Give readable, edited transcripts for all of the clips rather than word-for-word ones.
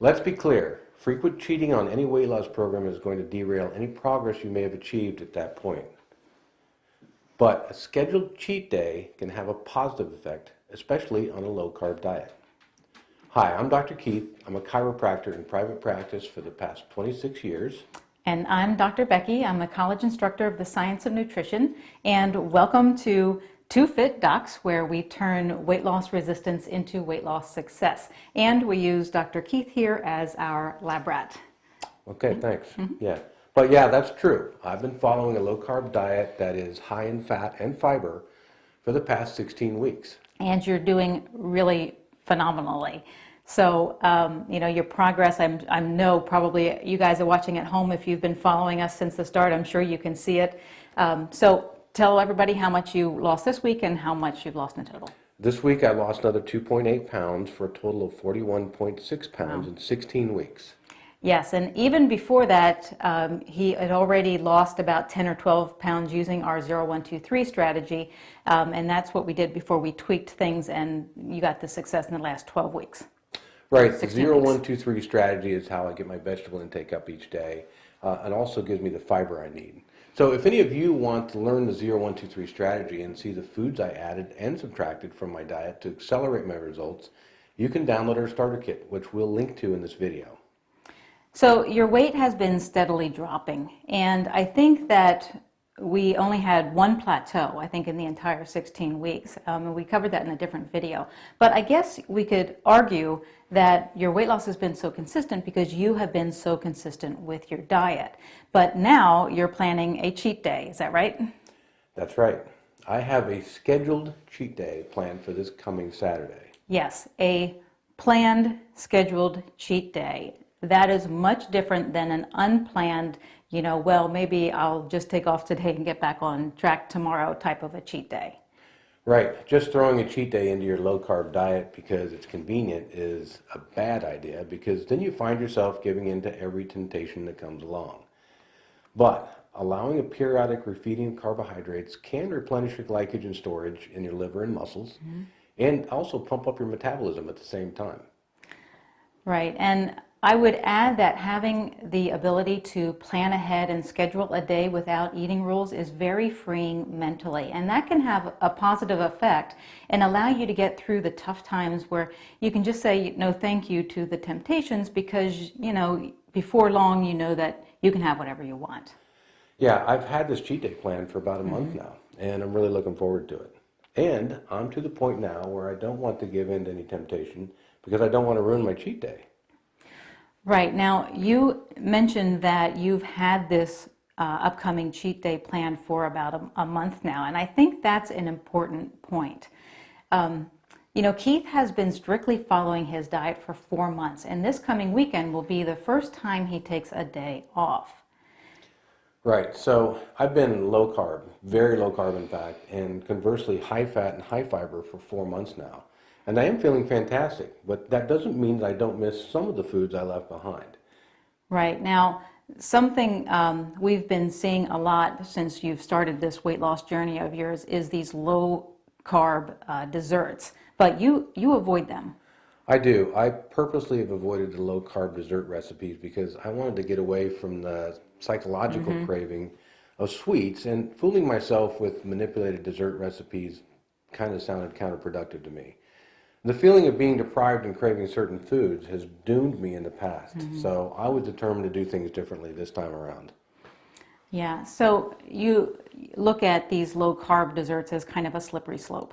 Let's be clear, frequent cheating on any weight loss program is going to derail any progress you may have achieved at that point. But a scheduled cheat day can have a positive effect, especially on a low-carb diet. Hi, I'm Dr. Keith. I'm a chiropractor in private practice for the past 26 years. And I'm Dr. Becky. I'm a college instructor of the science of nutrition. And welcome to Two Fit Docs, where we turn weight loss resistance into weight loss success. And we use Dr. Keith here as our lab rat. Okay, thanks. Yeah. But yeah, that's true. I've been following a low-carb diet that is high in fat and fiber for the past 16 weeks. And you're doing really phenomenally. So, your progress, I know probably you guys are watching at home. If you've been following us since the start, I'm sure you can see it. So tell everybody how much you lost this week and how much you've lost in total. This week I lost another 2.8 pounds for a total of 41.6 pounds in 16 weeks. Yes, and even before that, he had already lost about 10 or 12 pounds using our 0-1-2-3 strategy, and that's what we did before we tweaked things, and you got the success in the last 12 weeks. Right, the 0-1-2-3 strategy is how I get my vegetable intake up each day. It also gives me the fiber I need. So if any of you want to learn the 0-1-2-3 strategy and see the foods I added and subtracted from my diet to accelerate my results, you can download our starter kit, which we'll link to in this video. So your weight has been steadily dropping, and I think that we only had one plateau, I think, in the entire 16 weeks, and we covered that in a different video. But I guess we could argue that your weight loss has been so consistent because you have been so consistent with your diet. But now you're planning a cheat day, is that right? That's right. I have a scheduled cheat day planned for this coming Saturday. Yes, a planned, scheduled cheat day. That is much different than an unplanned, well, maybe I'll just take off today and get back on track tomorrow type of a cheat day. Right. Just throwing a cheat day into your low-carb diet because it's convenient is a bad idea, because then you find yourself giving in to every temptation that comes along. But allowing a periodic refeeding of carbohydrates can replenish your glycogen storage in your liver and muscles, and also pump up your metabolism at the same time. Right. And I would add that having the ability to plan ahead and schedule a day without eating rules is very freeing mentally, and that can have a positive effect and allow you to get through the tough times where you can just say no thank you to the temptations because, before long you know that you can have whatever you want. Yeah, I've had this cheat day planned for about a month now, and I'm really looking forward to it. And I'm to the point now where I don't want to give in to any temptation because I don't want to ruin my cheat day. Right. Now, you mentioned that you've had this upcoming cheat day planned for about a month now, and I think that's an important point. Keith has been strictly following his diet for 4 months, and this coming weekend will be the first time he takes a day off. Right. So I've been low carb, very low carb in fact, and conversely high fat and high fiber for 4 months now. And I am feeling fantastic, but that doesn't mean that I don't miss some of the foods I left behind. Right. Now, something we've been seeing a lot since you've started this weight loss journey of yours is these low-carb desserts, but you avoid them. I do. I purposely have avoided the low-carb dessert recipes because I wanted to get away from the psychological craving of sweets, and fooling myself with manipulated dessert recipes kind of sounded counterproductive to me. The feeling of being deprived and craving certain foods has doomed me in the past, so I was determined to do things differently this time around. Yeah, so you look at these low-carb desserts as kind of a slippery slope.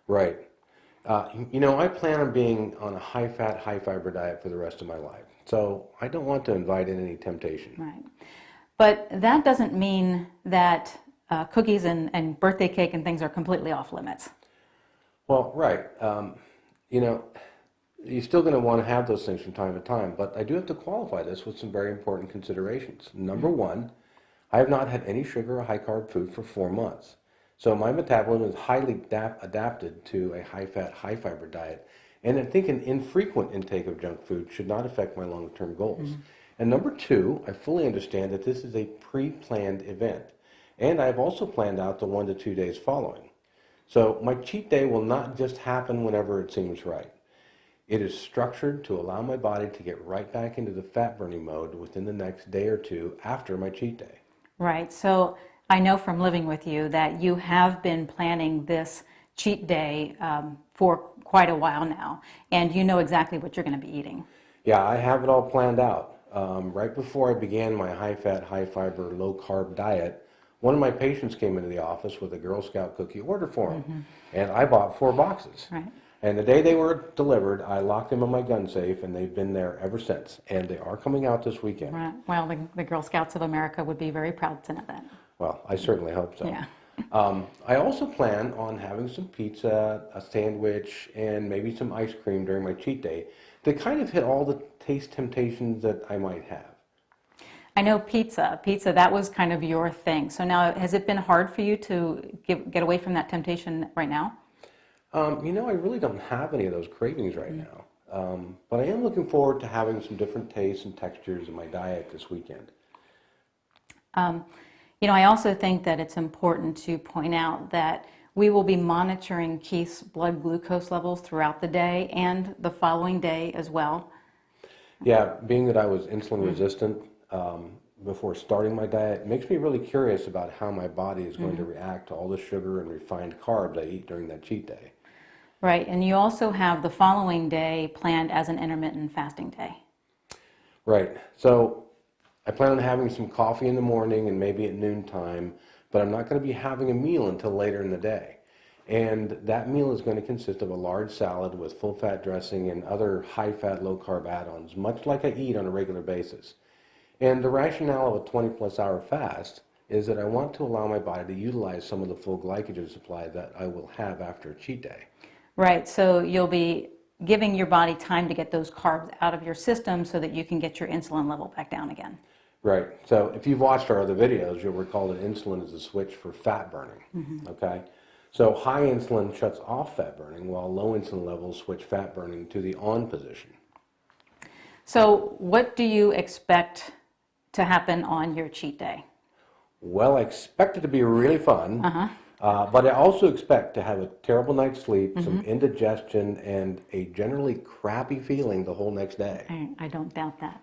Right. I plan on being on a high-fat, high-fiber diet for the rest of my life, so I don't want to invite in any temptation. Right. But that doesn't mean that cookies and birthday cake and things are completely off limits. Well, right. You're still going to want to have those things from time to time, but I do have to qualify this with some very important considerations. Number one, I have not had any sugar or high-carb food for 4 months. So my metabolism is highly adapted to a high-fat, high-fiber diet, and I think an infrequent intake of junk food should not affect my long-term goals. And number two, I fully understand that this is a pre-planned event, and I have also planned out the 1 to 2 days following. So my cheat day will not just happen whenever it seems right. It is structured to allow my body to get right back into the fat burning mode within the next day or two after my cheat day. Right. So I know from living with you that you have been planning this cheat day for quite a while now, and you know exactly what you're going to be eating. Yeah, I have it all planned out. Right before I began my high-fat, high-fiber, low-carb diet, one of my patients came into the office with a Girl Scout cookie order form, and I bought 4 boxes. Right. And the day they were delivered, I locked them in my gun safe, and they've been there ever since. And they are coming out this weekend. Right. Well, the Girl Scouts of America would be very proud to know that. Well, I certainly hope so. Yeah. I also plan on having some pizza, a sandwich, and maybe some ice cream during my cheat day to kind of hit all the taste temptations that I might have. I know pizza, that was kind of your thing. So now, has it been hard for you to get away from that temptation right now? I really don't have any of those cravings right now. But I am looking forward to having some different tastes and textures in my diet this weekend. I also think that it's important to point out that we will be monitoring Keith's blood glucose levels throughout the day and the following day as well. Yeah, being that I was insulin resistant before starting my diet makes me really curious about how my body is going to react to all the sugar and refined carbs I eat during that cheat day. Right, and you also have the following day planned as an intermittent fasting day. Right, so I plan on having some coffee in the morning and maybe at noontime, but I'm not going to be having a meal until later in the day. And that meal is going to consist of a large salad with full-fat dressing and other high-fat, low-carb add-ons, much like I eat on a regular basis. And the rationale of a 20-plus hour fast is that I want to allow my body to utilize some of the full glycogen supply that I will have after a cheat day. Right, so you'll be giving your body time to get those carbs out of your system so that you can get your insulin level back down again. Right, so if you've watched our other videos, you'll recall that insulin is a switch for fat burning, okay? So high insulin shuts off fat burning while low insulin levels switch fat burning to the on position. So what do you expect to happen on your cheat day? Well, I expect it to be really fun, but I also expect to have a terrible night's sleep, some indigestion, and a generally crappy feeling the whole next day. I don't doubt that.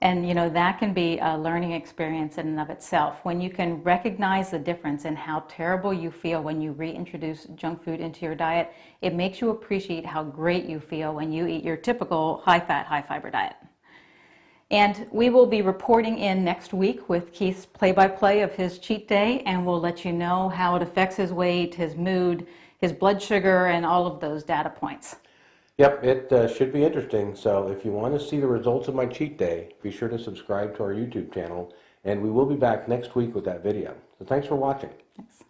And that can be a learning experience in and of itself. When you can recognize the difference in how terrible you feel when you reintroduce junk food into your diet, it makes you appreciate how great you feel when you eat your typical high-fat, high-fiber diet. And we will be reporting in next week with Keith's play-by-play of his cheat day, and we'll let you know how it affects his weight, his mood, his blood sugar, and all of those data points. Yep, it should be interesting. So if you want to see the results of my cheat day, be sure to subscribe to our YouTube channel, and we will be back next week with that video. So thanks for watching. Thanks.